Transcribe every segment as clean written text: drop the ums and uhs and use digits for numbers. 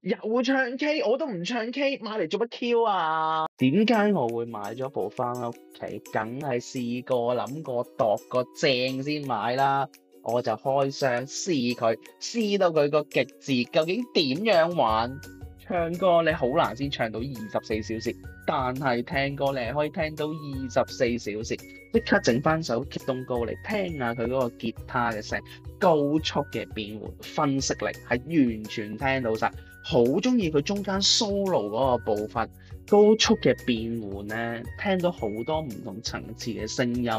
又唱 K，我都唔唱 K，買嚟做乜 Q 啊？點解我會買咗部翻屋企？梗係試過諗過度個正先買啦。我就開箱試佢，試到佢個極致，究竟點樣玩？唱歌你好難先唱到24小時，但係聽歌你係可以聽到24小時。即刻整翻首激動歌嚟聽下佢嗰個吉他嘅聲，高速嘅變換，分析力係完全聽到晒。好中意佢中間 solo 嗰個部分，高速嘅變換咧，聽到好多唔同層次嘅聲音，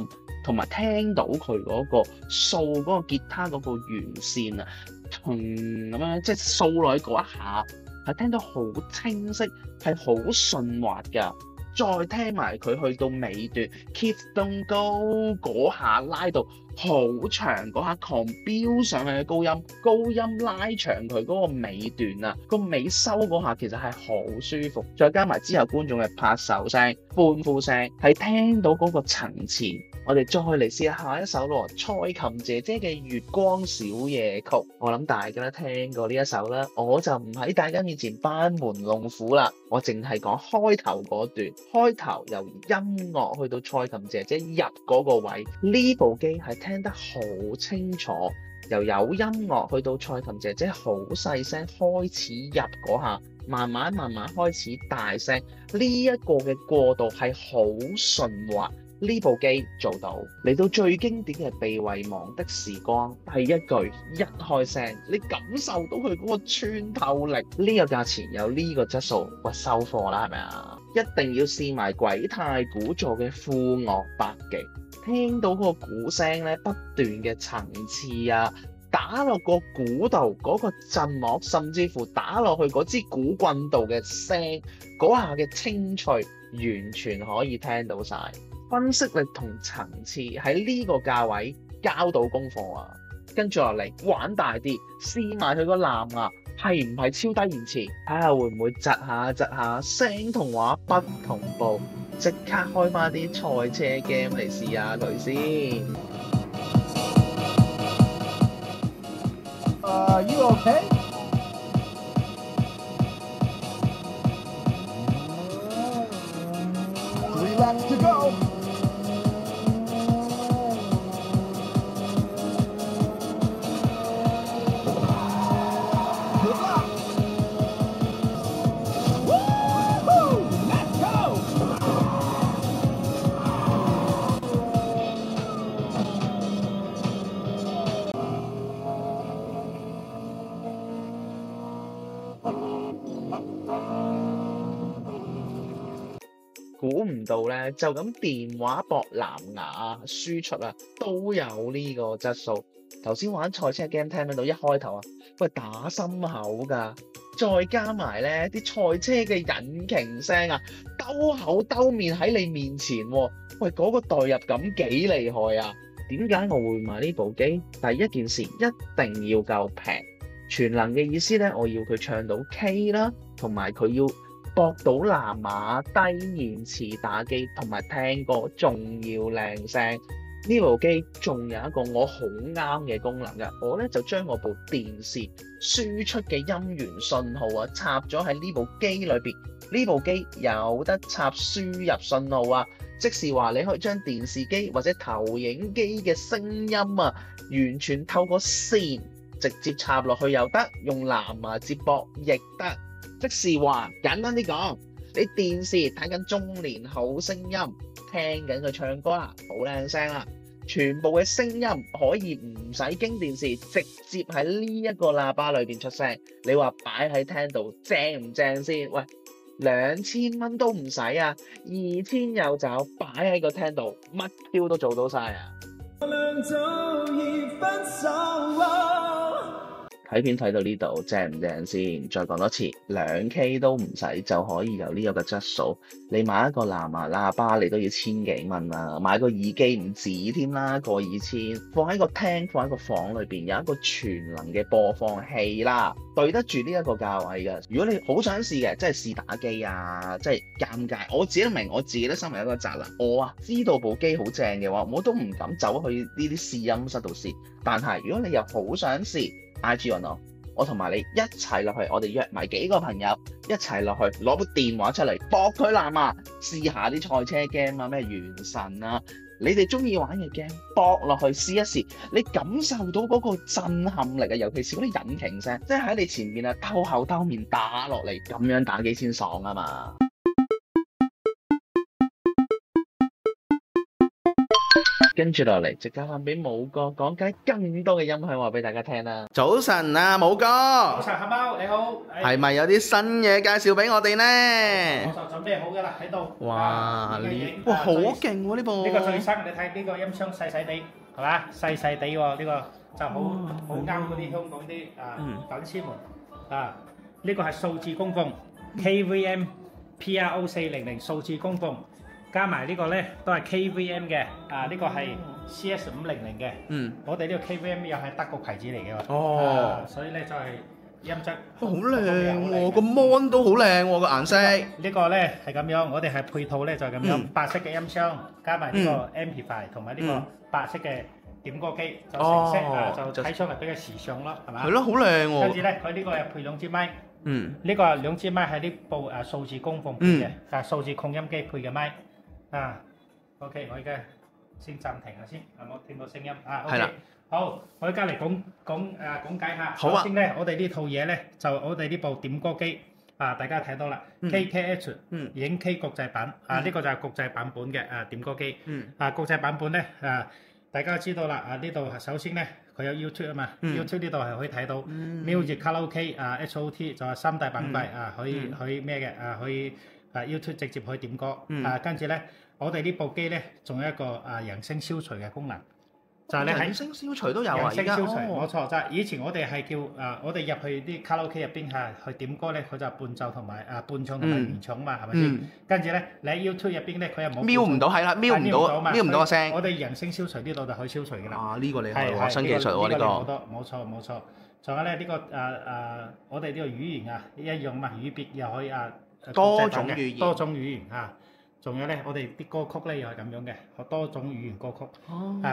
同埋聽到佢嗰個掃嗰個吉他嗰個弦線啊，同咁樣即係掃落去嗰一下，係聽到好清晰，係好順滑㗎。再聽埋佢去到尾段 Keep on go 嗰下拉到好長嗰下狂飆上去嘅高音拉長佢嗰個尾段啊，個尾收嗰下其實係好舒服，再加埋之後觀眾嘅拍手聲、歡呼聲，係聽到嗰個層次。我哋再嚟試下一首咯，蔡琴姐姐嘅《月光小夜曲》，我諗大家都聽過呢一首啦，我就唔喺大家面前班門弄斧啦，我淨係講開頭嗰段，開頭由音樂去到蔡琴姐姐入嗰個位，呢部機係聽得好清楚，由有音樂去到蔡琴姐姐好細聲開始入嗰下，慢慢開始大聲，呢一個嘅過渡係好順滑。呢部機做到，嚟到最經典嘅被遺忘的時光，第一句一開聲，你感受到佢嗰個穿透力，呢個價錢有呢個質素，喂收貨啦係咪啊？一定要試埋鬼太鼓座嘅副樂百技，聽到嗰個鼓聲咧不斷嘅層次啊，打落個鼓度嗰個震膜，甚至乎打落去嗰支鼓棍度嘅聲，嗰下嘅清脆，完全可以聽到晒。分析力同層次喺呢個價位交到功課啊！跟住落嚟玩大啲，試埋佢個藍牙係唔係超低延遲，睇下會唔會窒下聲同畫不同步，即刻開翻啲賽車 game 嚟試下佢先。You okay? Three laps to go. Let's go. 估唔到咧，就咁電話駁藍牙輸出啊，都有呢個質素。頭先玩賽車 game 聽到一開頭啊，喂打心口㗎，再加埋咧啲賽車嘅引擎聲啊，兜口兜面喺你面前喎，喂嗰個代入感幾厲害啊！點解我會買呢部機？第一件事一定要夠平，全能嘅意思咧，我要佢唱到 K 啦，同埋佢要駁到藍牙低延遲打機，同埋聽歌仲要靚聲。呢部機仲有一個我好啱嘅功能㗎，我咧就將我部電視輸出嘅音源信號啊插咗喺呢部機裏邊。呢部機有得插輸入信號啊，即是話你可以將電視機或者投影機嘅聲音啊，完全透過線直接插落去又得，用藍牙接駁亦得。即是話簡單啲講，你電視睇緊中年好聲音，聽緊佢唱歌啦，好靚聲啦，全部嘅聲音可以唔使經電視，直接喺呢一個喇叭裏邊出聲。你話擺喺廳度正唔正先？喂，2000蚊都唔使啊，2000有找，擺喺個廳度，乜 Q 都做到晒啊！睇片睇到呢度正唔正先？再講多次，2K 都唔使就可以有呢個嘅質素。你買一個藍牙喇叭你都要千幾蚊啦，買個耳機唔止添啦，過2000，放喺個廳，放喺個房裏邊有一個全能嘅播放器啦，對得住呢一個價位嘅。如果你好想試嘅，即係試打機啊，即係尷尬，我自己都明，我自己都身為一個宅男，我啊知道部機好正嘅話，我都唔敢走去呢啲試音室度試。但係如果你又好想試，IG 我我同埋你一齊落去，我哋約埋幾個朋友一齊落去，攞部電話出嚟駁佢藍牙，試下啲賽車 game 啊，咩原神啊，你哋中意玩嘅 game 駁落去試一試，你感受到嗰個震撼力啊，尤其是嗰啲引擎聲，即係喺你前面啊兜口兜面打落嚟，咁樣打機先爽啊嘛！跟住落嚟，就交翻俾武哥講解更多嘅音響話俾大家聽啦。早晨啊，武哥。早晨，黑貓你好。係咪有啲新嘢介紹俾我哋呢？我就準備好㗎啦，喺度。哇！哇，好勁喎呢部。呢個最新，你睇呢個音箱細細地，係嘛？細細地喎，呢個就好啱嗰啲香港啲粉絲們啊。呢個係數字供奉 KVM PRO 400數字供奉。加埋呢個咧都係 KVM 嘅，呢個係 CS 500嘅。我哋呢個 KVM 又係德國牌子嚟嘅喎。所以咧就係音質好靚喎，個 mon 都好靚喎個顏色。呢個咧係咁樣，我哋係配套咧就係咁樣，白色嘅音箱加埋呢個 amplifier 同埋呢個白色嘅點歌機，就成色就睇出嚟比較時尚咯，係嘛？係咯，好靚喎。跟住咧，佢呢個又配兩支咪。呢個兩支咪係呢部數字供奉配嘅，數字控音機配嘅咪。OK， 我而家先暫停下先，係冇聽到聲音OK，好，我而家嚟講解下。首先咧，我哋呢套嘢咧，就我哋呢部點歌機大家睇到啦 ，KKH 影 K 國際版呢個就係國際版本嘅點歌機。國際版本咧大家知道啦呢度首先咧佢有 YouTube 啊嘛，YouTube 呢度係可以睇到 Music、卡拉 OK HOT 就係三大板塊可以咩嘅可以。YouTube 直接可以點歌，跟住咧，我哋呢部機咧，仲有一個揚聲消除嘅功能，就係你喺揚聲消除都有啊，揚聲消除冇錯，就係以前我哋係叫我哋入去啲卡拉 OK 入邊去點歌咧，佢就係伴奏同埋伴唱同埋原唱嘛，係咪先？跟住咧，你喺 YouTube 入邊咧，佢又冇瞄唔到，係啦，瞄唔到個聲。我哋揚聲消除呢度就可以消除嘅啦。呢個厲害喎，新技術喎呢個。冇錯。仲有咧呢個我哋呢個語言一樣嘛，語別又可以多種語言仲有咧，我哋啲歌曲咧又係咁樣嘅，多種語言歌曲。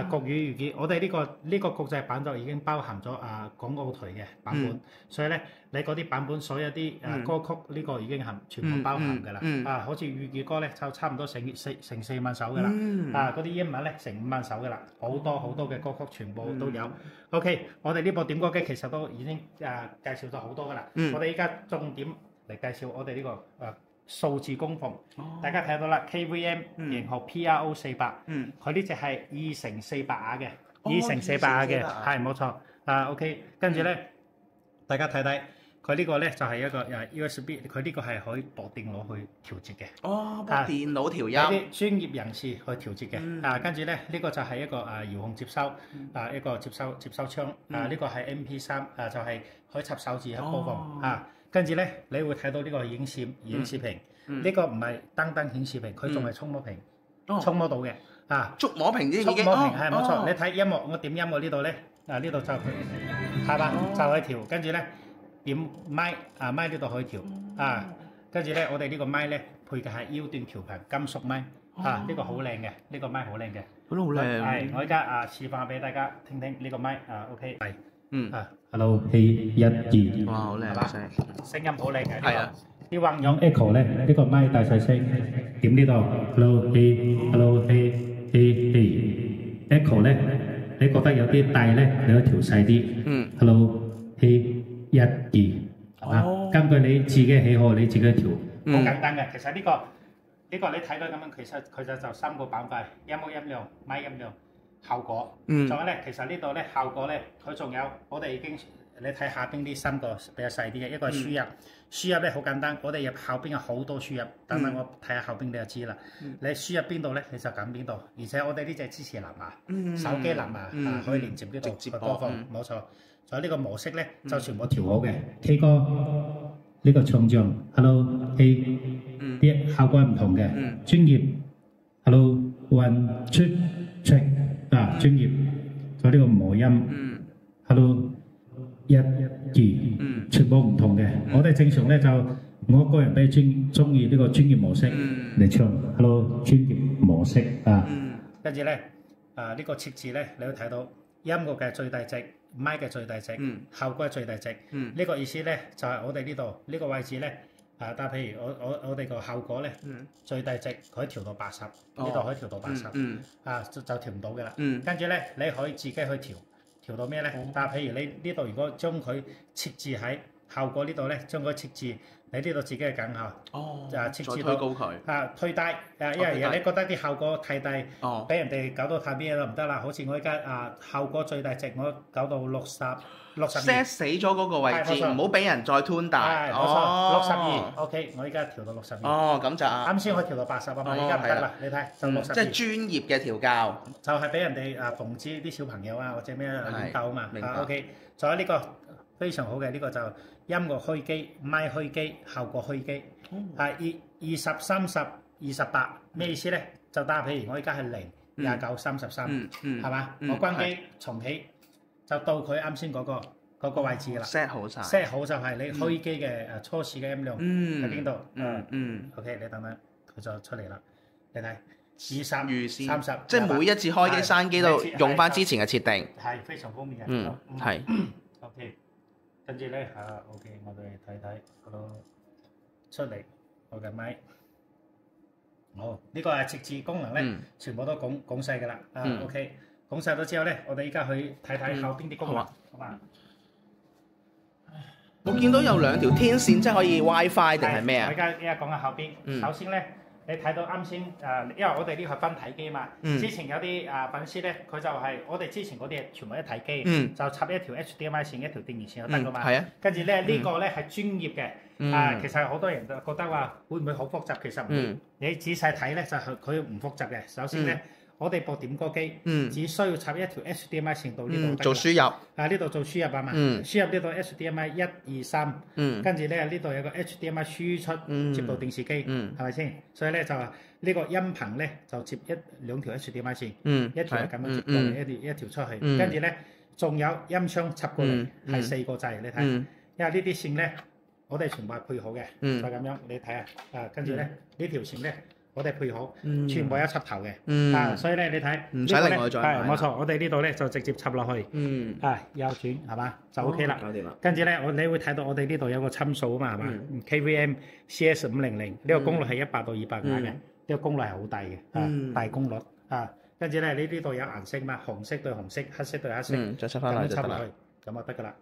國語粵語，我哋呢個國際版就已經包含咗港澳台嘅版本，所以咧你嗰啲版本所有啲歌曲呢個已經全部包含㗎啦。好似粵語歌咧就差唔多成4萬首㗎啦。嗰啲英文咧成5萬首㗎啦，好多嘅歌曲全部都有。OK， 我哋呢部點歌機其實都已經介紹咗好多㗎啦。我哋依家重點嚟介紹我哋呢個數字供奉，大家睇到啦 ，KVM 型號 PRO 400，佢呢隻係2乘400瓦嘅，2乘400瓦嘅，係冇錯。OK， 跟住咧，大家睇睇，佢呢個咧就係一個USB， 佢呢個係可以駁電腦去調節嘅。駁電腦調音，有啲專業人士去調節嘅。跟住咧，呢個就係一個遙控接收，一個接收槍。呢個係 MP3，就係可以插手指去播放。跟住咧，你會睇到呢個顯示屏，呢個唔係單顯示屏，佢仲係觸摸屏，觸摸到嘅。觸摸屏已經係冇錯。你睇音樂，我點音樂呢度咧，呢度就係嘛，就可以調。跟住咧點咪，咪呢度可以調。跟住咧，我哋呢個咪咧配嘅係腰段調頻金屬咪，呢個好靚嘅，呢個咪好靚嘅。覺得好靚。係，我而家示範俾大家聽呢個咪，OK， 係。Hello， 1、2，哇，好靚嘅聲音好靚嘅。係啊，啲混響 echo 咧，呢個咪大細聲，點呢度 Hello， echo 咧，你覺得有啲大咧，你可以調細啲。Hello， 1、2，根據你自己喜好，你自己調。好簡單嘅，其實呢個你睇到咁樣，其實佢就3個板塊：音樂音量、咪音量。效果，仲有咧，其實呢度咧效果咧，佢仲有我哋已經，你睇下邊啲3個比較細啲嘅，一個係輸入咧好簡單，我哋入後邊有好多輸入，等等我睇下後邊你就知啦。你輸入邊度咧，你就揀邊度，而且我哋呢隻支持藍牙，手機藍牙可以連接呢度去播放，冇錯。仲有呢個模式咧，就全部調好嘅。K 歌呢個唱將 ，Hello A， 啲效果唔同嘅，專業 ，Hello One Two Check。專業，仲有呢個磨音，Hello 1、2，全部唔同嘅。我哋正常咧就，我個人比較中意呢個專業模式嚟唱，Hello 專業模式跟住咧，呢個設置咧，你會睇到音樂嘅最大值麥嘅最大值，效果係最大值。嗯呢個意思咧就係我哋呢度呢個位置咧。但譬如我哋個效果咧，最大值可以調到80，呢度可以調到80，就調唔到嘅啦。跟住咧，你可以自己去調到咩咧？但譬如你呢度如果將佢設置喺效果呢度咧，將佢設置你呢度自己嘅揀下，設置到推高佢，推低，因為你覺得啲效果太低，俾人哋搞到太咩都唔得啦。好似我而家效果最大值我搞到62 set 死咗嗰個位置，唔好俾人再 tune 大。冇錯，62 OK， 我而家調到62。咁就啱先可以調到80啊嘛，而家唔得啦，你睇就62。即係專業嘅調教，就係俾人哋防止啲小朋友或者咩亂鬥啊嘛。明白。OK， 仲有呢個非常好嘅呢個就音樂開機、咪開機、效果開機。20、30、28咩意思咧？就打譬如我而家係0、29、33，係嘛？我關機重啟。就到佢啱先嗰個位置㗎啦 ，set 好晒 set 好就係你開機嘅初始嘅音量喺邊度？OK， 你等等佢就出嚟啦。你睇20、30，即係每一次開機閂機都用翻之前嘅設定，係非常方便嘅。係。OK， 跟住咧OK， 我哋睇睇嗰度出嚟我嘅咪。好，呢個係設置功能咧，全部都講晒㗎啦。OK。講晒咗之後咧，我哋依家去睇睇後邊啲功能，好嘛？我見到有2條天線，即係可以 WiFi 定係咩啊？我而家講下後邊。首先咧，你睇到啱先因為我哋呢個係分體機嘛。之前有啲粉絲咧，佢就係我哋之前嗰啲全部一體機，就插一條 HDMI 線、一條電源線就得㗎嘛。係啊。跟住咧呢個咧係專業嘅。其實好多人就覺得話會唔會好複雜？其實唔會。你仔細睇咧就係佢唔複雜嘅。首先咧。我哋部點歌機，只需要插一條 HDMI 線到呢度做輸入。呢度做輸入啊嘛。輸入呢度 HDMI 1、2、3，跟住咧呢度有個 HDMI 輸出接到電視機，係咪先？所以咧就話呢個音頻咧就接2條 HDMI 線，一條係咁樣接過嚟，一條出去。跟住咧仲有音箱插過嚟，係4個掣，你睇。因為呢啲線咧，我哋全部係配好嘅，就咁樣你睇下。跟住咧呢條線咧。我哋配好，全部有插頭嘅，所以咧你睇唔使另外再買。係冇錯，我哋呢度咧就直接插落去，右轉係嘛就 OK 啦。跟住咧你會睇到我哋呢度有個參數啊嘛，係嘛？KVM CS 500呢個功率係100到200瓦嘅，呢個功率係好大嘅，大功率啊。跟住咧你呢度有顏色嘛，紅色對紅色，黑色對黑色，再插翻落去，咁就得㗎啦。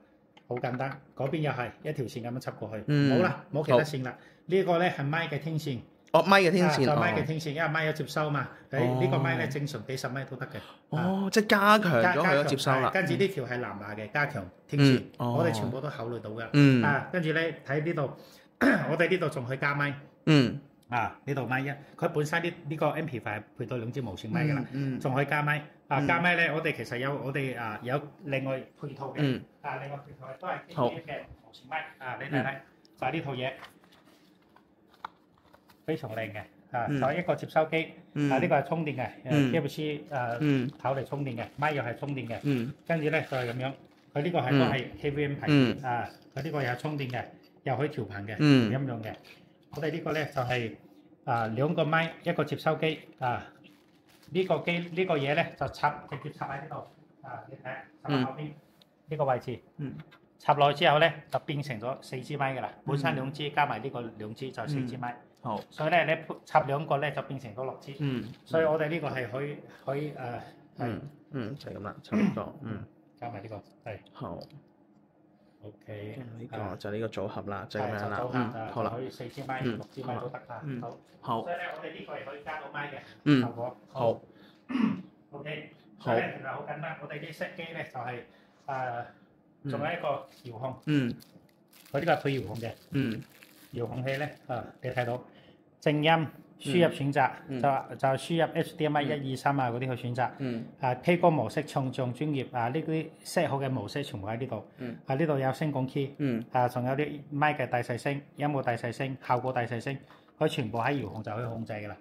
好簡單，嗰邊又係一條線咁樣插過去，冇啦，冇其他線啦。呢個咧係咪嘅天線。咪嘅天線，咪嘅天線，因為咪有接收嘛，呢個咪咧正常幾十米都得嘅。即係加強咗佢嘅接收啦。跟住呢條係藍牙嘅加強天線，我哋全部都考慮到嘅。跟住咧睇呢度，我哋呢度仲可以加咪。呢度咪佢本身呢個 MP5 係配到2支無線咪㗎啦，仲可以加咪。加咪咧，我哋其實有另外配套嘅。另外配套都係經典嘅無線咪。你睇睇，就係呢套嘢。非常靚嘅，就係一個接收機，呢個係充電嘅，USB 頭嚟充電嘅，咪又係充電嘅，跟住咧就係咁樣，佢呢個係都係 KVM 牌子，佢呢個又係充電嘅，又可以調頻嘅，音量嘅。我哋呢個咧就係2個咪，一個接收機，呢個嘢咧就直接插喺呢度，你睇插喺後邊呢個位置，插落去之後咧就變成咗4支咪㗎啦，本身2支加埋呢個2支就4支咪。好，所以咧你插2個咧就變成咗6支，所以我哋呢個係可以就係咁啦，差唔多，加埋呢個係好 ，OK， 呢個就呢個組合啦，就咁樣啦，好啦，可以4支咪、6支咪都得好，所以咧我哋呢個係可以加到咪嘅，效果好 ，OK， 所以咧其實好簡單，我哋啲 set 機咧就係仲有一個遙控，佢呢個係配遙控嘅，遙控器咧你睇到。靜音輸入選擇就輸入 HDMI 1、2、3嗰啲去選擇。K 歌模式、唱將專業呢啲 set 好嘅模式全部喺呢度。呢度有聲講 key。仲有啲咪嘅大細聲、音樂大細聲、效果大細聲，佢全部喺遙控就可以控制㗎啦。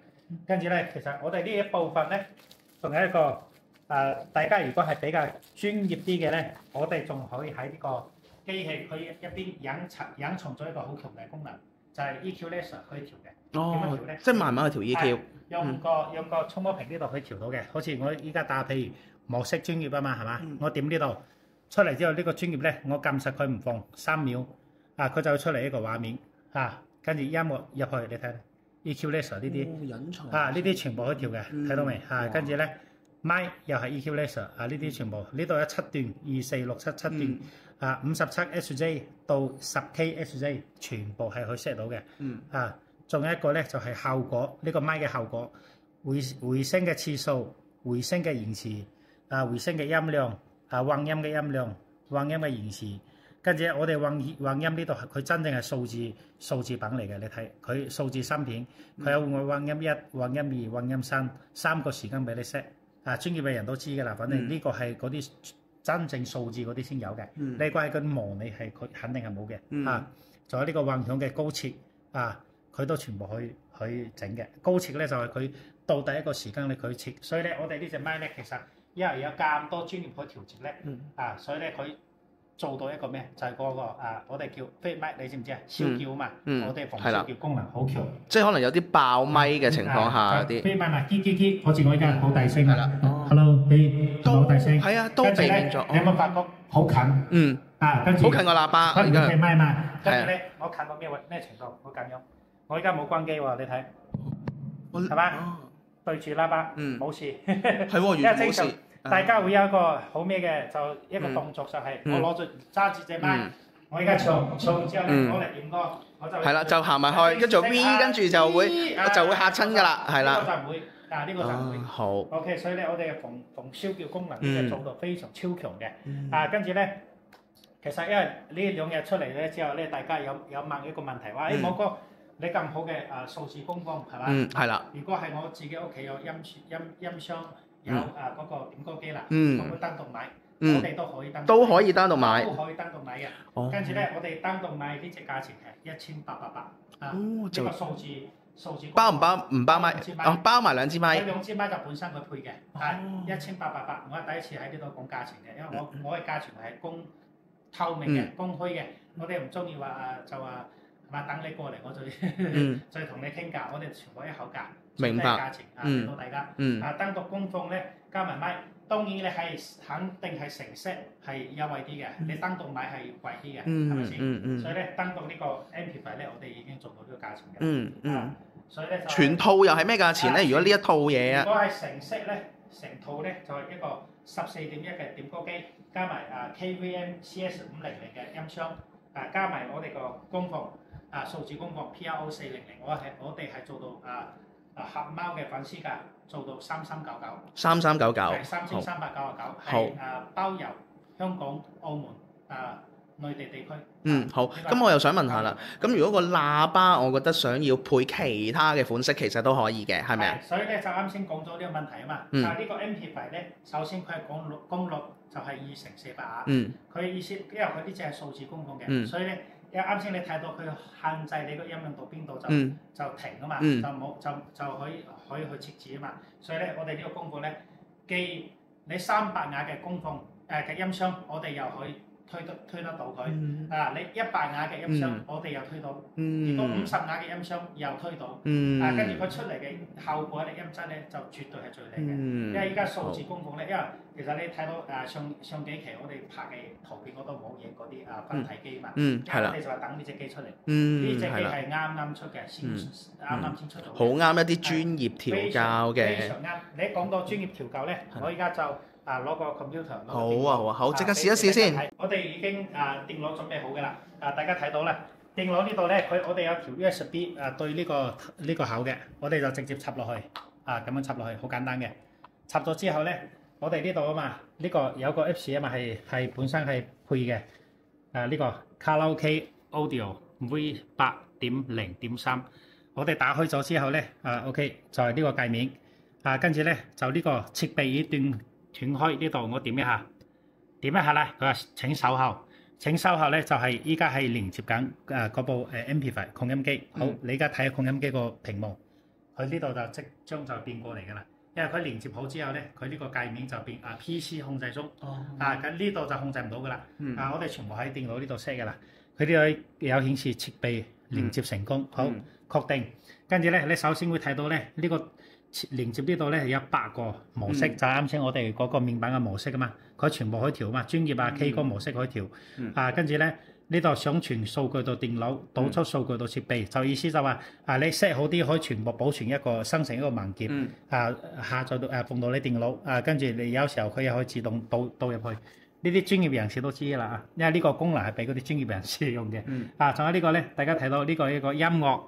跟住咧，其實我哋呢一部分咧，仲有一個大家如果係比較專業啲嘅咧，我哋仲可以喺呢個機器佢一邊隱藏咗一個好強嘅功能，就係 EQ laser 可以調嘅。即係慢慢去調 EQ，用個觸摸屏呢度可以調到嘅，好似我依家打譬如模式專業啊嘛，係嘛？我點呢度，出嚟之後呢個專業咧，我撳實佢唔放3秒，佢就會出嚟一個畫面，跟住音樂入去你睇 EQ Laser 呢啲，隱藏呢啲全部可以調嘅，睇到未？跟住咧麥又係 EQ Laser，呢啲全部呢度有7段24677段，57 SJ 到10K SJ 全部係可以 set 到嘅，仲有一個咧就係效果，呢個麥嘅效果，回聲嘅次數、回聲嘅延遲，回聲嘅音量，混音嘅音量、混音嘅延遲。跟住我哋混音呢度，佢真正係數字品嚟嘅。你睇佢數字芯片，佢有混音1、混音2、混音3個時間俾你 set。專業嘅人都知㗎啦，反正呢個係嗰啲真正數字嗰啲先有嘅。呢個係嗰啲模擬係佢肯定係冇嘅。仲有呢個混響嘅高切，佢都全部可以整嘅。高切咧就係佢到第一個時間你佢切，所以咧我哋呢隻麥咧其實因為有咁多專業可以調節咧，所以咧佢做到一個咩？就係嗰個我哋叫飛麥，你知唔知啊？燒叫啊嘛，我哋防燒叫功能好強。即係可能有啲爆咪嘅情況下啲。飛麥咪嘰，好似我而家好大聲啊！Hello，你好大聲。係啊，都避免咗。你有冇發覺好近？跟住好近個喇叭。而家飛麥嘛，跟住咧我近到咩程度？好緊要。我而家冇關機喎，你睇，係嘛？對住喇叭，冇事。係喎，完全冇事。大家會有一個好咩嘅，就一個動作就係我攞住揸住隻麥，我而家唱之後咧攞嚟點歌，我就係啦，就行埋去，跟住 V， 跟住就會嚇親㗎啦，係啦。呢個就唔會，呢個就唔會。好。OK，所以咧我哋嘅防燒叫功能嘅做到非常超強嘅。跟住咧，其實因為呢2日出嚟咧之後咧，大家有問一個問題話：誒冇哥，你咁好嘅數字功放係嘛？係啦。如果係我自己屋企有音箱。有嗰個點歌機啦，可唔可以單獨買？我哋都可以單獨買，都可以單獨買嘅。跟住咧，我哋單獨買呢隻價錢係1888。呢個數字包唔包咪？包埋2支咪。2支咪就本身佢配嘅，係1888。我係第一次喺呢度講價錢嘅，因為我嘅價錢係透明嘅、公開嘅。我哋唔中意話就話係嘛，等你過嚟我再同你傾價，我哋全部一口價。明白。價錢俾到大家。單獨供放咧加埋咪，當然你係肯定係成 set 係優惠啲嘅，你單獨買係貴啲嘅，係咪先？所以咧單獨呢個 amplifier 咧，我哋已經做到呢個價錢嘅。所以咧全套又係咩價錢咧？如果呢一套嘢如果係成 set 咧，成套咧就係一個14.1嘅點歌機，加埋KVM CS500嘅音箱，加埋我哋個功放數字功放 PRO 400，我哋係做到黑貓嘅粉絲價做到3399，係3399，係包郵香港、澳門內地地區。好。咁我又想問下啦，咁如果個喇叭，我覺得想要配其他嘅款式，其實都可以嘅，係咪啊？所以咧就啱先講咗呢個問題啊嘛。呢個 amplifier 咧，首先佢係功率就係2400瓦。佢意思因為佢呢隻係數字功放嘅，所以咧。因為啱先你睇到佢限制你個音量到邊度就停啊嘛，就可以去設置啊嘛，所以咧我哋呢個功放咧，既你300瓦嘅功放嘅音箱，我哋又可以推得到佢，你100瓦嘅音箱，我哋又推到，如果50瓦嘅音箱又推到，跟住佢出嚟嘅效果咧音質咧就絕對係最靚嘅，因為依家數字功放咧，因為其實你睇到上幾期我哋拍嘅圖片我都冇影嗰啲分體機嘛，係啦，我哋就係等呢隻機出嚟，呢隻機係啱出嘅，先出到，好啱一啲專業調教嘅，非常啱。你一講到專業調教咧，我而家就攞個 computer，好，即刻試一試先。我哋已經電腦準備好嘅啦，大家睇到啦，電腦呢度咧，我哋有條 USB 對呢個口嘅，我哋就直接插落去，咁樣插落去，好簡單嘅。插咗之後咧，我哋呢度啊嘛，呢個有個 Apps 啊嘛，係本身係配嘅，呢個卡拉 OK Audio V8.0.3，我哋打開咗之後咧，OK 就係呢個界面，跟住咧就呢個設備已斷開呢度，我點一下啦，佢話請稍後。請稍後咧，就係依家係連接緊嗰部amplifier 擴音機。好，你而家睇下擴音機個屏幕，佢呢度就即將就變過嚟㗎啦。因為佢連接好之後咧，佢呢個界面就變PC 控制中。咁呢度就控制唔到㗎啦。我哋全部喺電腦呢度 set 㗎啦。佢呢度有顯示設備連接成功。好，確定。跟住咧，你首先會睇到咧呢個連接呢度咧有8個模式，就係啱先我哋嗰個面板嘅模式啊嘛，佢全部可以調啊嘛，專業啊 K 歌模式可以調，跟住咧呢度上傳數據到電腦，導出數據到設備，就意思就話你 set 好啲可以全部保存一個生成一個文件，下載到放到你電腦，跟住你有時候佢又可以自動導入去。呢啲專業人士都知啦，因為呢個功能係俾嗰啲專業人士用嘅。仲有呢個咧，大家睇到呢個一個音樂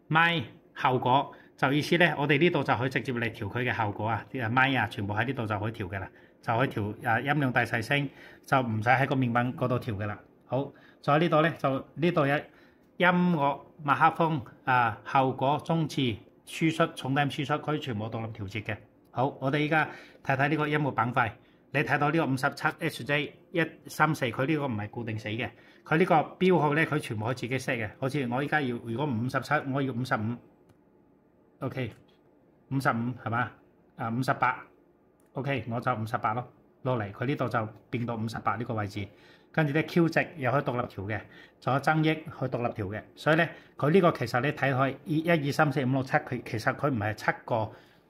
咪效果，就意思咧，我哋呢度就可以直接嚟調佢嘅效果啊，啲咪啊，全部喺呢度就可以調嘅啦，就可以調音量大細聲，就唔使喺個面板嗰度調嘅啦。好，仲有呢度咧，就呢度有音樂麥克風效果中置輸出重低音輸出，佢全部獨立調節嘅。好，我哋依家睇睇呢個音樂板塊。你睇到呢個57HJ 134，佢呢個唔係固定死嘅，佢呢個標號咧，佢全部可以自己 set 嘅。好似我依家要，如果57，我要55，OK， 55係嘛？58，OK， 我就58咯，落嚟佢呢度就變到58呢個位置。跟住咧 Q 值又可以獨立調嘅，仲有增益可以獨立調嘅。所以咧，佢呢個其實你睇佢1、2、3、4、5、6、7，佢其實佢唔係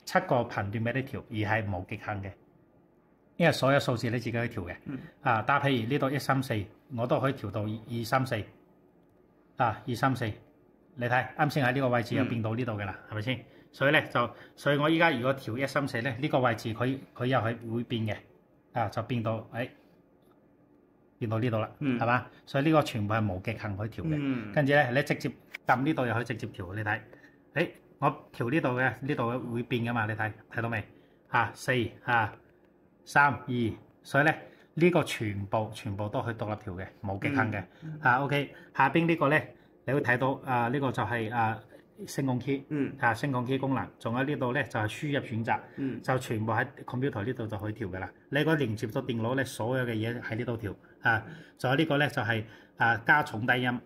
7個頻段俾你調，而係無極限嘅。因為所有數字你自己可以調嘅，但係譬如呢度134，我都可以調到234， 234，你睇啱先喺呢個位置又變到呢度嘅啦，係咪先？所以咧所以我依家如果調134咧，呢個位置佢又係會變嘅，就變到變到呢度啦，係嘛？所以呢個全部係無極限可以調嘅，跟住咧你直接撳呢度又可以直接調，你睇，我調呢度嘅，呢度會變噶嘛？你睇到未？4 3、2，所以咧呢個全部都可以獨立調嘅，冇極限嘅。OK， 下邊呢個咧，你會睇到呢個就係聲控 key，聲控 key 功能，仲有呢度咧就係輸入選擇，就全部喺 computer 呢度就可以調嘅啦。你個連接到電腦咧，所有嘅嘢喺呢度調，仲有呢個咧就係加重低音，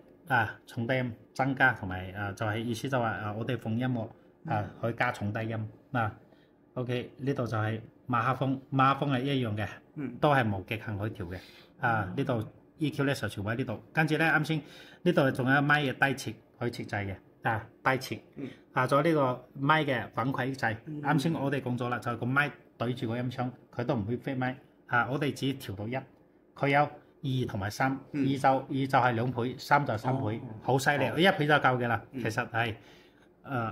重低音增加同埋就係意思就話我哋放音樂可以加重低音OK， 呢度就係麥克風係一樣嘅，都係無極限可以調嘅。呢度 EQ 咧就調喺呢度，跟住咧啱先呢度仲有咪嘅低切可以設制嘅，低切。仲有呢個咪嘅反饋掣，啱先我哋講咗啦，就係個咪對住個音箱，佢都唔會飛咪。我哋只調到1，佢有2同埋3，二就係2倍，3就3倍，好犀利，1倍就夠嘅啦。其實係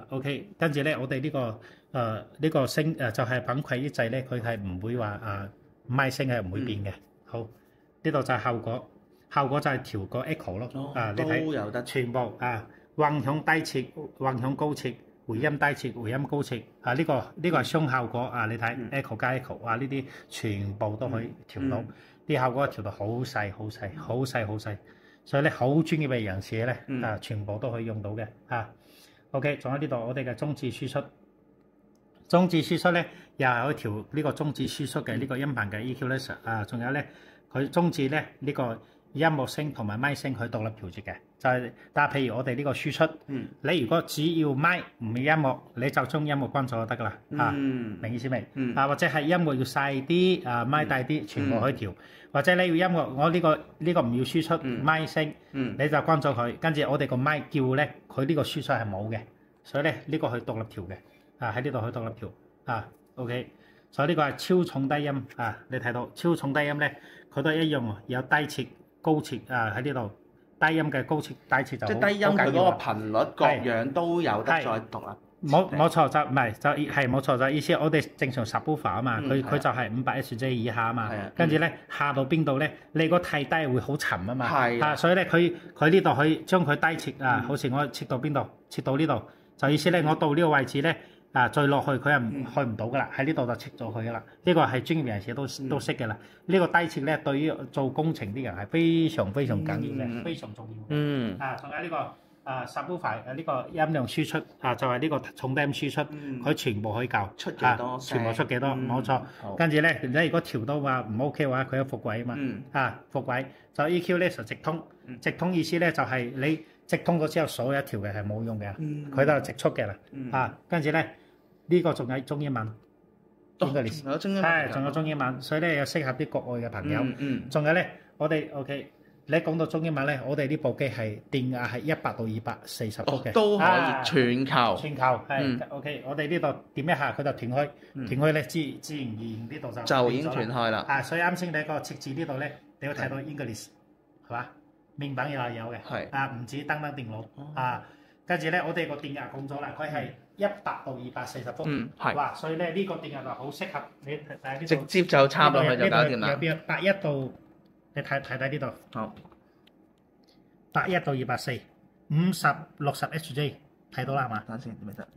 OK， 跟住咧我哋呢個聲就係反饋呢掣咧，佢係唔會話咪聲係唔會變嘅。好，呢度就係效果就係調個 echo 咯。你睇都有得全部混響低切、混響高切、回音低切、回音高切呢個係雙效果你睇 echo 加 echo 呢啲全部都可以調到，啲效果調到好細，所以咧好專業嘅人士咧全部都可以用到嘅。OK， 仲有呢度我哋嘅中置輸出。中置輸出咧，又係可以調呢個中置輸出嘅呢個音頻嘅 equalizer 仲有咧，佢中置咧呢個音樂聲同埋咪聲佢獨立調節嘅，就係但係譬如我哋呢個輸出，你如果只要咪唔要音樂，你就將音樂關咗就得噶啦，明意思未？或者係音樂要細啲，咪大啲，全部可以調。或者你要音樂，我呢個唔要輸出咪聲，你就關咗佢，跟住我哋個咪叫咧，佢呢個輸出係冇嘅，所以咧呢個可以獨立調嘅。喺呢度可以獨立調OK， 所以呢個係超重低音你睇到超重低音咧，佢都係一樣喎，有低切、高切喺呢度，低音嘅高切、低切就即係低音佢嗰個頻率各樣都有得再獨立。冇錯就唔係就係冇錯就意思，我哋正常 subwoofer 啊嘛，佢就係500HJ 以下啊嘛，跟住咧下到邊度咧，你個太低會好沉啊嘛，所以咧佢呢度可以將佢低切好似我切到邊度，切到呢度，就意思咧我到呢個位置咧。再落去佢係去唔到噶啦，喺呢度就切咗佢噶啦。呢個係專業人士都識嘅啦。呢個低切咧，對於做工程啲人係非常緊要嘅，非常重要嘅。仲有呢個subwoofer 呢個音量輸出就係呢個重低音輸出，佢全部可以校出幾多，全部出幾多，冇錯。跟住咧，你如果調到話唔 OK 嘅話，佢有伏位啊嘛。伏位就 EQ 咧就直通，直通意思咧就係你。直通咗之後，所有一條嘅係冇用嘅，佢都係直出嘅啦。跟住咧呢個仲有中英文，應該仲有中英文，所以咧有適合啲國外嘅朋友。仲有咧，我哋 OK 你講到中英文咧，我哋呢部機係電壓係100到240伏嘅，都可以全球。全球係 OK。我哋呢度點一下佢就斷開，斷開咧自然而然呢度就已經斷開啦。所以啱先你個設置呢度咧，你要睇到 English 係嘛？面板又係有嘅，係唔止單電腦跟住咧我哋個電壓講咗啦，佢係100到240伏，哇！所以咧呢個電壓就好適合你睇呢度，直接就插落去就搞掂啦。有邊81到你睇睇呢度，好81到240 5060 HJ 睇到啦係嘛？等先，咪得。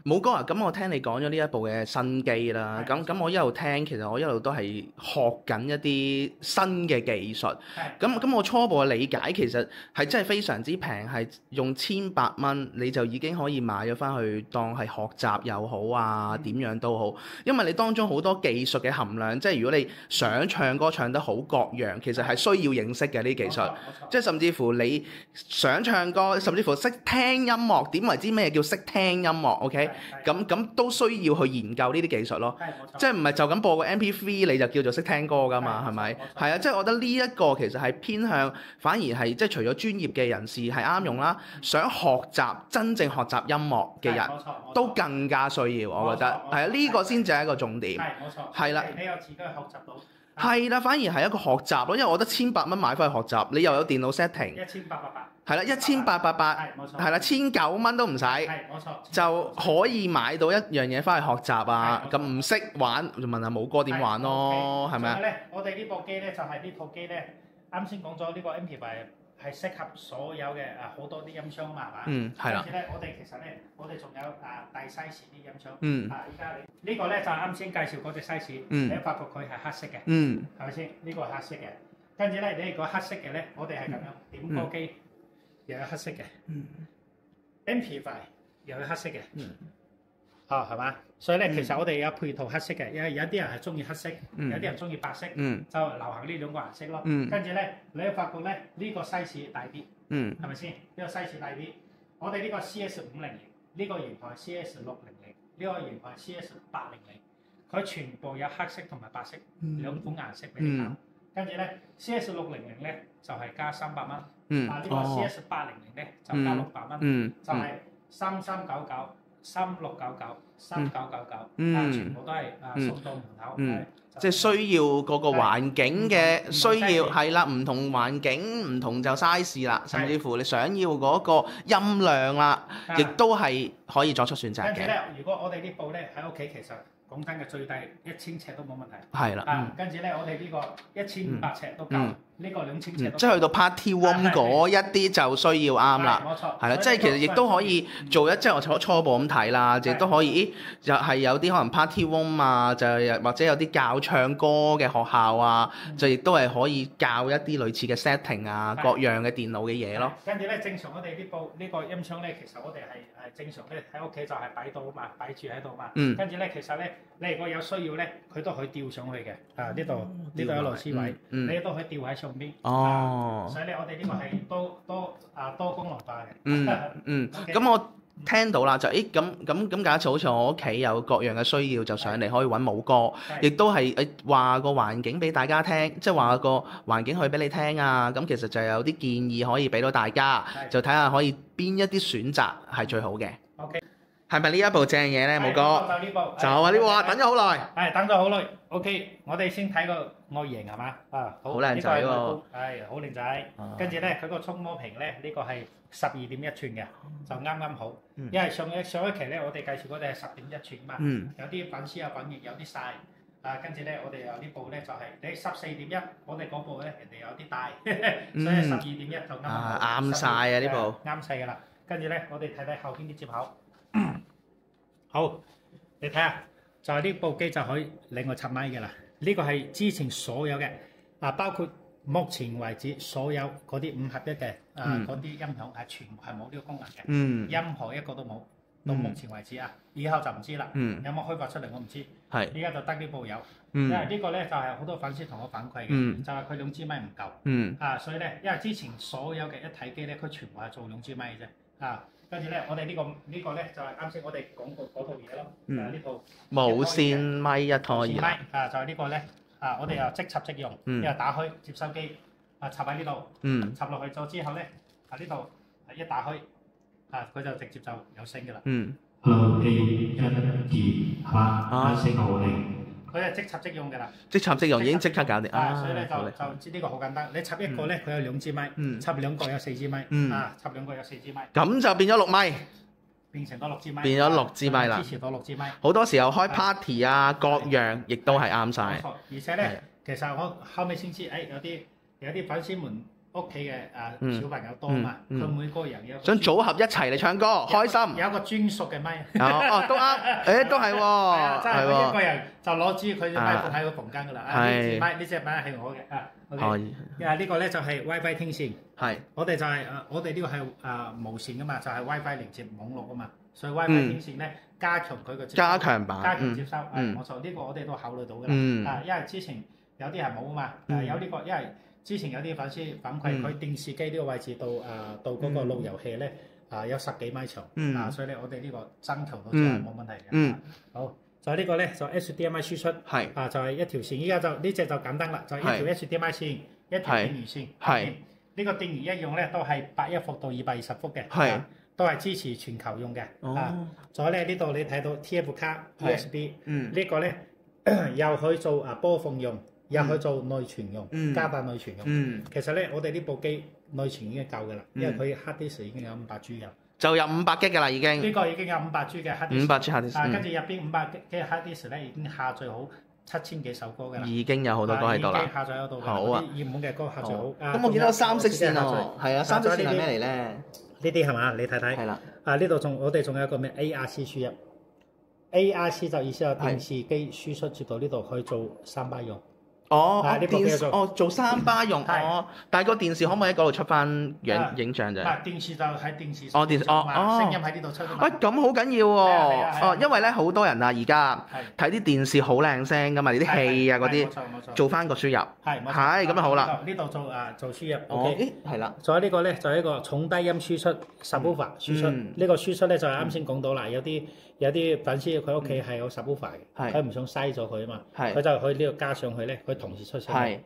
冇哥啊，咁我聽你講咗呢一部嘅新機啦，咁我一路聽，其實我一路都係學緊一啲新嘅技術。咁我初步嘅理解其實係真係非常之平，係用1800蚊你就已經可以買咗翻去當係學習又好啊，點樣都好。因為你當中好多技術嘅含量，即係如果你想唱歌唱得好各樣，其實係需要認識嘅呢啲技術。即係甚至乎你想唱歌，甚至乎識聽音樂，點為之咩叫識聽音樂 ？OK？咁都需要去研究呢啲技術咯，即係唔係就咁播個 MP3 你就叫做識聽歌㗎嘛？係咪？係啊，即係我覺得呢一個其實係偏向，反而係即係除咗專業嘅人士係啱用啦，想學習真正學習音樂嘅人都更加需要，我覺得係啊，呢個先至係一個重點。係啦，你有自己去學習到。係啦，反而係一個學習咯，因為我覺得1800蚊買翻去學習，你又有電腦 setting。1888。係啦，1888，係啦，1900蚊都唔使，就可以買到一樣嘢翻去學習啊！咁唔識玩就問下冇哥點玩咯，係咪啊？我哋呢部機咧就係呢套機咧，啱先講咗呢個 Amplify係適合所有嘅好多啲音箱嘛，係嘛？係啦。跟住咧，我哋其實咧，我哋仲有大 size 啲音箱。依家你呢個咧就係啱先介紹嗰隻 size，你發覺佢係黑色嘅，係咪先？呢個係黑色嘅。跟住咧，你如果黑色嘅咧，我哋係咁樣點歌機。又有黑色嘅，Amplify 又有黑色嘅，係嘛？所以咧，其實我哋有配套黑色嘅，有啲人係中意黑色，有啲人中意白色，就流行呢兩個顏色咯。跟住咧，你會發覺咧，呢個 size 大啲，係咪先？呢個 size 大啲，我哋呢個 CS500，呢個型號係 CS600，呢個型號係 CS800，佢全部有黑色同埋白色兩款顏色俾你揀。跟住咧 ，CS600咧就係加300蚊，呢個 CS800咧就加600蚊，就係3399、3699、3999，全部都係送到門口。即係需要嗰個環境嘅需要係啦，唔同環境唔同就 size 啦，甚至乎你想要嗰個音量啦，亦都係可以作出選擇嘅。跟住咧，如果我哋呢部咧喺屋企，其實講真嘅最低1000尺都冇問題。係啦。跟住咧，我哋呢個1500尺都夠，呢個2000尺都夠。即係去到 party room 嗰一啲就需要啱啦。冇錯。係啦，即係其實亦都可以做即係我初步咁睇啦，亦都可以，就係有啲可能 party room 啊，就或者有啲教唱歌嘅學校啊，就亦都係可以教一啲類似嘅 setting 啊，各樣嘅電腦嘅嘢咯。跟住咧，正常我哋呢個音箱咧，其實我哋係正常咧喺屋企就係擺到嘛，擺住喺度嘛。跟住咧，其實咧。你如果有需要咧，佢都可以吊上去嘅。呢度有螺絲位，你都可以吊喺上邊。所以咧，我哋呢個係多功能化嘅。咁我聽到啦，就咁假設好似我屋企有各樣嘅需要，就上嚟可以揾冇歌，亦都係話個環境俾大家聽，即係話個環境去俾你聽啊。咁其實就有啲建議可以俾到大家，就睇下可以邊一啲選擇係最好嘅。係咪呢一部正嘢咧，冇哥？就呢部。就啊呢部啊，等咗好耐。係等咗好耐。OK， 我哋先睇個外形係嘛？好靚仔喎。係好靚仔。跟住咧，佢個觸摸屏咧，呢個係12.1寸嘅，就啱啱好。因為上一期咧，我哋介紹嗰隻係10.1寸嘛。有啲粉絲有粉熱，有啲細。跟住咧，我哋有呢部咧就係你14.1，我哋嗰部咧人哋有啲大，所以12.1就啱啱好。啱晒啊呢部。啱晒㗎啦。跟住咧，我哋睇睇後邊啲接口。好，你睇下，就係呢部機就可以另外插咪嘅啦。呢個係之前所有嘅，包括目前為止所有嗰啲5合1嘅，嗰啲音響係全部係冇呢個功能嘅，任何一個都冇。到目前為止以後就唔知啦。有冇開發出嚟我唔知。係。依家就得呢部有，因為呢個咧就係好多粉絲同我反饋嘅，就係佢2支咪唔夠。所以咧，因為之前所有嘅一體機咧，佢全部係做2支咪嘅啫。跟住咧，我哋呢個咧就係啱先我哋講過嗰套嘢咯。呢套無線咪一拖二。咪就係呢個咧，我哋又即插即用，因為打開接收機插喺呢度，插落去咗之後咧，呢度一打開佢就直接就有聲嘅啦。佢係即插即用嘅啦，即插即用已經即刻搞掂。所以咧就知呢個好簡單。你插一個咧，佢有2支咪；插兩個有4支咪。插兩個有4支咪。咁就變咗6咪。變成個6支咪。變咗6支咪啦。支持到6支咪。好多時候開 party 啊，各樣亦都係啱晒。冇錯，而且咧，其實我後尾先知，有啲粉絲們屋企嘅小朋友多嘛，佢每個人有想組合一齊嚟唱歌，開心。有一個專屬嘅咪。都啱，都係喎，真係佢一個人就攞支佢隻咪放喺個房間㗎啦。呢隻咪係我嘅。呢個咧就係 WiFi 天線。係。我哋就係我哋呢個係無線㗎嘛，就係 WiFi 連接網絡㗎嘛，所以 WiFi 天線咧加強佢嘅加強版，加強接收。冇錯，呢個我哋都考慮到㗎啦。因為之前有啲係冇啊嘛，有呢個因為。之前有啲粉絲反饋，佢電視機呢個位置到嗰個路由器咧有10幾米長，所以咧我哋呢個增強到就係冇問題嘅。好，就呢個咧就 HDMI 輸出，就係一條線。依家就呢隻就簡單啦，就一條 HDMI 線，一條電源線。呢個電源一用咧都係81伏到220伏嘅，都係支持全球用嘅。仲有咧呢度你睇到 TF 卡 USB，呢個咧又可以做播放用。又去做內存用，加大內存用。其實咧，我哋呢部機內存已經夠嘅啦，因為佢 hard disk 已經有500G 嘅，就有500G 嘅啦已經。呢個已經有500G 嘅 hard disk。500G hard disk。跟住入邊500G 嘅 hard disk 咧，已經下載好7000幾首歌嘅啦。已經有好多歌喺度啦。已經下載喺度。好啊。啲熱門嘅歌下載好。咁我見到三色線喎，係啊，三色線係咩嚟咧？呢啲係嘛？你睇睇。係啦。呢度我哋仲有一個咩 ARC 輸入 ，ARC 就意思係電視機輸出接到呢度可以做3巴用。做3巴用，但係個電視可唔可以喺嗰度出翻影像啫？電視就喺電視，聲音喺呢度出。咁好緊要喎，因為咧好多人而家睇啲電視好靚聲噶嘛，你啲戲嗰啲做翻個輸入，係咁就好啦。呢度做輸入，OK，係啦。仲有呢個咧就係一個重低音輸出 subwoofer 輸出，呢個輸出咧就係啱先講到啦，有啲粉絲佢屋企係有 subwoofer 嘅，佢唔想嘥咗佢啊嘛，佢就去呢度加上去咧，佢同時出聲。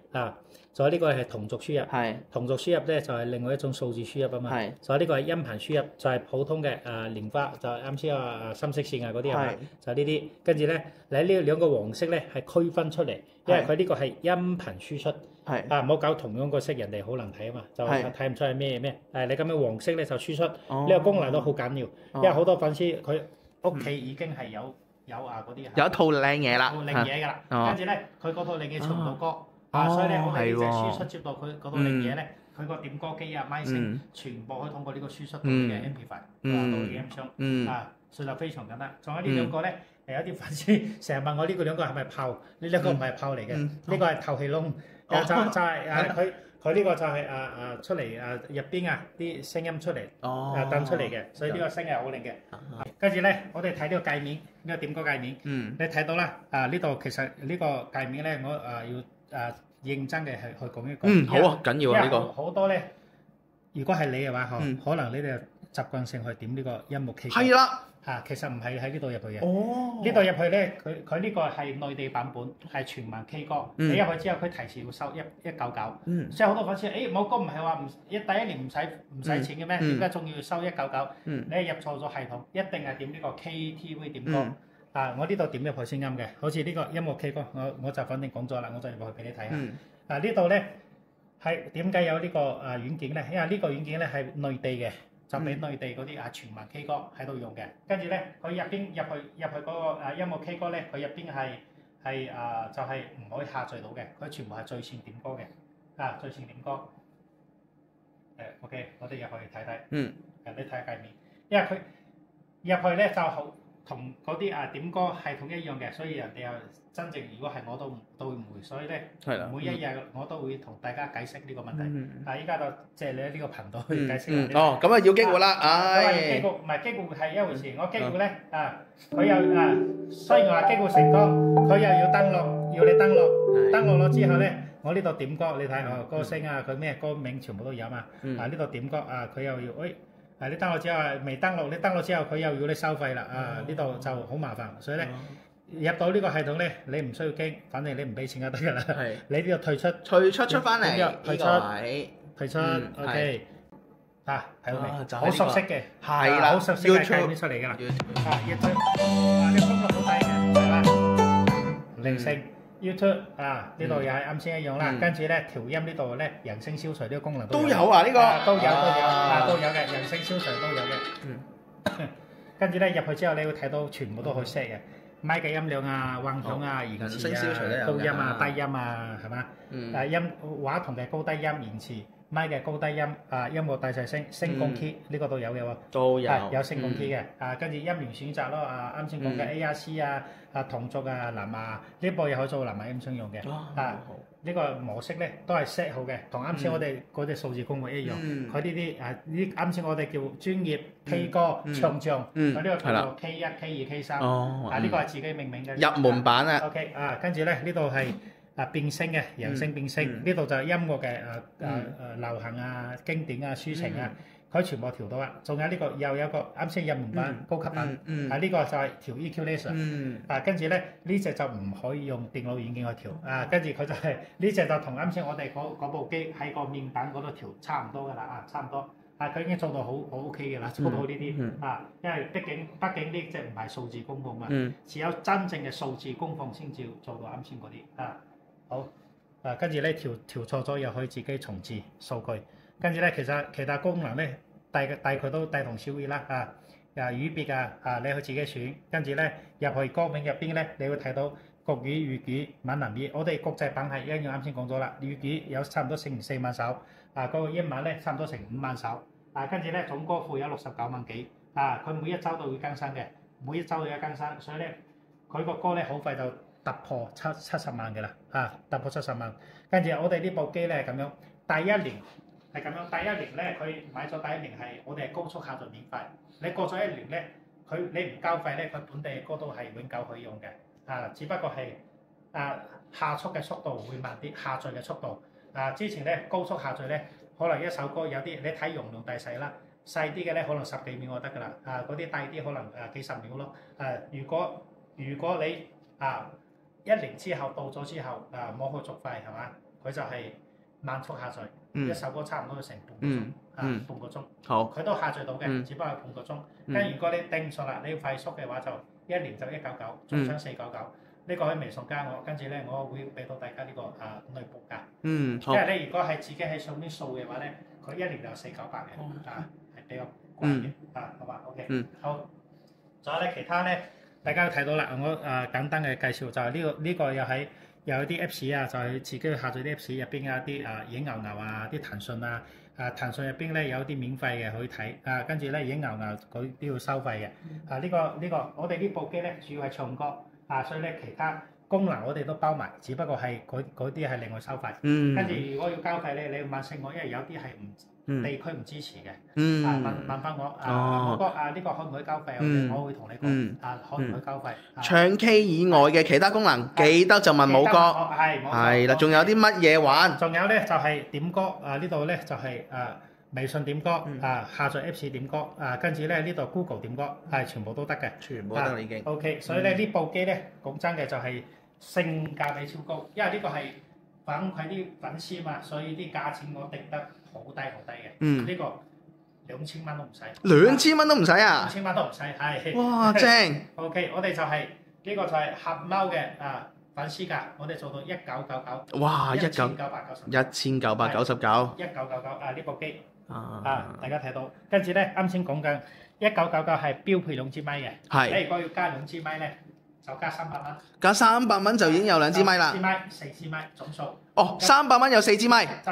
仲有呢個係同軸輸入，同軸輸入咧就係另外一種數字輸入啊嘛。仲有呢個係音頻輸入，就係普通嘅蓮花，就係啱先話深色線嗰啲啊嘛，就係呢啲。跟住咧，你喺呢兩個黃色咧係區分出嚟，因為佢呢個係音頻輸出。唔好搞同樣個色，人哋好難睇啊嘛，就睇唔出係咩。你咁樣黃色咧就輸出，呢個功能都好緊要，因為好多粉絲佢屋企已經係有嗰啲有一套靚嘢啦，靚嘢㗎啦。跟住咧，佢嗰套靚嘢唱唔到歌，所以咧我哋呢隻輸出接到佢嗰套靚嘢咧，佢個點歌機咪聲全部可以通過呢個輸出到嘅 amplifier 到嘅音箱，所以就非常簡單。仲有呢兩個咧，有啲粉絲成日問我呢個兩個係咪炮？呢兩個唔係炮嚟嘅，呢個係透氣窿，就係佢呢個就係出嚟入邊啲聲音出嚟彈出嚟嘅，所以呢個聲係好靚嘅。跟住咧，我哋睇呢個界面，呢個點歌界面，你睇到啦。呢度其實呢個界面咧，我要認真嘅去講一講。好啊，緊要啊呢個。好多咧，如果係你嘅話，可能你哋習慣性去點呢個音樂 K 歌。係啦。其實唔係喺呢度入去嘅。呢度入去咧，佢呢個係內地版本，係全民 K 歌。你入去之後，佢提示要收199。所以好多粉絲，某歌唔係話第一年唔使錢嘅咩？點解仲要收199？你係入錯咗系統，一定係點呢個 KTV 點歌。我呢度點入去先啱嘅，好似呢個音樂 K 歌，我就反正講咗啦，我就入去俾你睇下。呢度咧係點解有呢個軟件咧？因為呢個軟件咧係內地嘅。就俾內地嗰啲全民 K 歌喺度用嘅，跟住咧佢入去嗰個音樂 K 歌咧，佢入邊係就係唔可以下載到嘅，佢全部係在線點歌嘅，在線點歌。OK， 我哋入去睇睇。你睇下界面，因為佢入去咧就好同嗰啲點歌系統一樣嘅，所以人哋又真正如果係我都會唔會，所以咧每一日我都會同大家解釋呢個問題。但係依家就借你呢個頻道去解釋。咁要激活啦，激活唔係激活係一回事，我激活咧佢又雖然話激活成功，佢又要登錄，要你登錄咗之後咧，我呢度點歌，你睇歌星佢咩歌名全部都有嘛。呢度點歌佢又要你登錄之後未登錄，你登錄之後佢又要你收費啦。呢度就好麻煩，所以咧入到呢個系統咧，你唔需要驚，反正你唔俾錢就得㗎啦。係你呢度退出出翻嚟呢退出個位，退出係，OK。睇到未？好就係呢個熟悉嘅，係啦好熟悉嘅界面出嚟㗎啦。YouTube，哇！你功率好低嘅，係啦。鈴聲 YouTube 呢度又係啱先一樣啦。跟住咧調音呢度咧人聲消除呢個功能都有啊，呢個都有嘅，人聲消除都有嘅。跟住咧入去之後，你會睇到全部都可以 set 嘅，咪嘅音量啊、混響啊、延遲啊、高音啊、低音啊，係嘛？音話筒嘅高低音延遲。咪嘅高低音音樂大細聲升降 key 呢個都有嘅喎，都有升降 key 嘅跟住音源選擇咯啱先講嘅 ARC 同族藍牙呢部又可以做藍牙音箱用嘅呢個模式咧都係 set 好嘅，同啱先我哋嗰隻數字公會一樣，佢呢啲呢啱先我哋叫專業 K 歌唱將，佢呢個叫做 K1、K2、K3，呢個係自己命名嘅入門版啊。OK 跟住咧呢度係。變聲嘅揚聲變聲，呢度就係音樂嘅流行經典抒情佢全部調到啦。仲有呢個又有個啱先入門版高級版，呢個就係調 equalizer，跟住咧呢隻就唔可以用電腦軟件去調，跟住佢就係呢隻就同啱先我哋嗰部機喺個面板嗰度調差唔多㗎啦，差唔多。佢已經做到好 OK 嘅啦，做到呢啲因為畢竟呢隻唔係數字功放嘛，只有真正嘅數字功放先至做到啱先嗰啲好，跟住咧調錯咗又可以自己重置數據，跟住咧其他功能咧大概都大同小異啦語別你去自己選，跟住咧入去歌名入邊咧，你會睇到國語、粵語、閩南語，我哋國際版係一樣啱先講咗啦，粵語有差唔多成4萬首，嗰個英文咧差唔多成5萬首，跟住咧總歌庫有69萬幾，佢每一週都會更新嘅，每一週都有更新，所以咧佢個歌咧好快就突破70萬嘅啦，突破70萬。跟住我哋呢部機咧係咁樣，第一年係咁樣，第一年咧佢買咗第一年係我哋係高速下載免費，你過咗1年咧，你唔交費咧，佢本地嘅歌都係永久可以用嘅，只不過係下速嘅速度會慢啲，下載嘅速度，之前咧高速下載咧，可能一首歌有啲你睇容量大細啦，細啲嘅咧可能10幾秒就得㗎啦，嗰啲大啲可能幾十秒咯，如果你1年之後到咗之後，冇去續費係嘛？佢就係慢速下載，一首歌差唔多要成半個鐘，半個鐘。好，佢都下載到嘅，只不過係半個鐘。跟住如果你頂唔順啦，你要快速嘅話就1年就199，中槍499。呢個喺微信加我，跟住咧我會俾到大家呢個內部價。因為你如果係自己喺上面掃嘅話咧，佢1年就498嘅，係比較貴嘅，好嘛 ？OK，好。仲有咧其他咧。大家都睇到啦，我簡單嘅介紹就係呢個又有啲 Apps 就係自己去下載啲 Apps 入邊啲影牛牛啲騰訊騰訊入邊咧有啲免費嘅可以睇，跟住咧影牛牛佢都要收費嘅，呢個我哋呢部機咧主要係唱歌，所以咧其他功能我哋都包埋，只不過係嗰啲係另外收費，跟住如果要交費咧，你要問聲我，因為有啲係地區唔支持嘅，問翻我，我哥呢個可唔可以交費？我會同你講，可唔可以交費？唱 K 以外嘅其他功能，記得就問冇哥。係啦，仲有啲乜嘢玩？仲有咧就係點歌，呢度咧就係微信點歌，下載 Apps 點歌，跟住咧呢度 Google 點歌，全部都得嘅。全部都已經。OK，所以咧呢部機咧講真嘅就係性價比超高，因為呢個係反饋啲粉絲嘛，所以啲價錢我定得好低嘅，呢個2000蚊都唔使，2000蚊都唔使啊，2000蚊都唔使，係。哇，正 ！OK，我哋就係呢個就係合貓嘅粉絲價，我哋做到1999。哇！1999。1999呢部機大家睇到，跟住咧啱先講緊1999係標配2支咪嘅，係。你如果要加2支咪咧，就加300蚊。加300蚊就已經有2支咪啦。4支咪總數。哦，300蚊有4支咪。就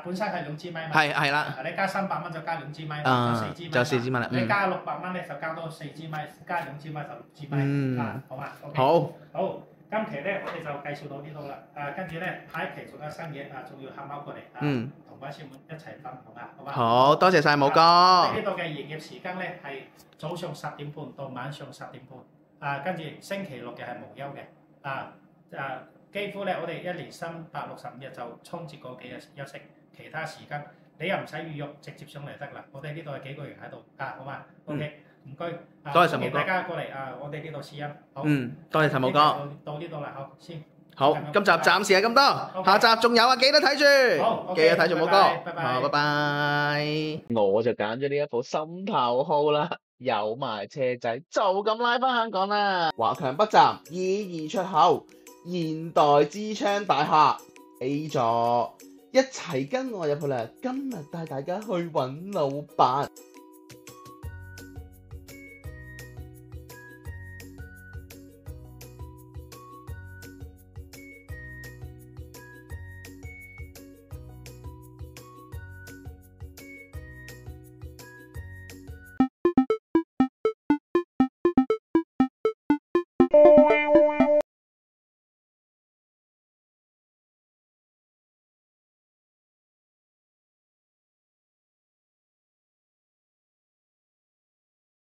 本身係2支咪嘛。係啦。你加300蚊就加2支咪，就4支咪啦。你加600蚊咧就加多4支咪，加2支咪就6支咪。好嘛？好。今期咧我哋就介紹到呢度啦。跟住咧下一期仲有新嘢仲要黑貓過嚟同粉絲們一齊分享好嘛？好多謝曬冇哥。呢度嘅營業時間咧係早上10點半到晚上10點半。跟住星期6日係無休嘅。幾乎咧，我哋1年365日就春節嗰幾日休息，其他時間你又唔使預約，直接上嚟得啦。我哋呢度係幾個人喺度，好嘛 ？OK，唔該。多謝陳毛哥。大家過嚟我哋呢度試音。好。多謝陳毛哥。到呢度啦，好先。好，今集暫時係咁多，下集仲有啊，記得睇住。好，記得睇住毛哥。好，拜拜。我就揀咗呢一部心頭好啦，有埋車仔，就咁拉返香港啦。華強北站22出口，現代之窗大廈 A 座，一齊跟我入去啦！今日帶大家去揾老闆。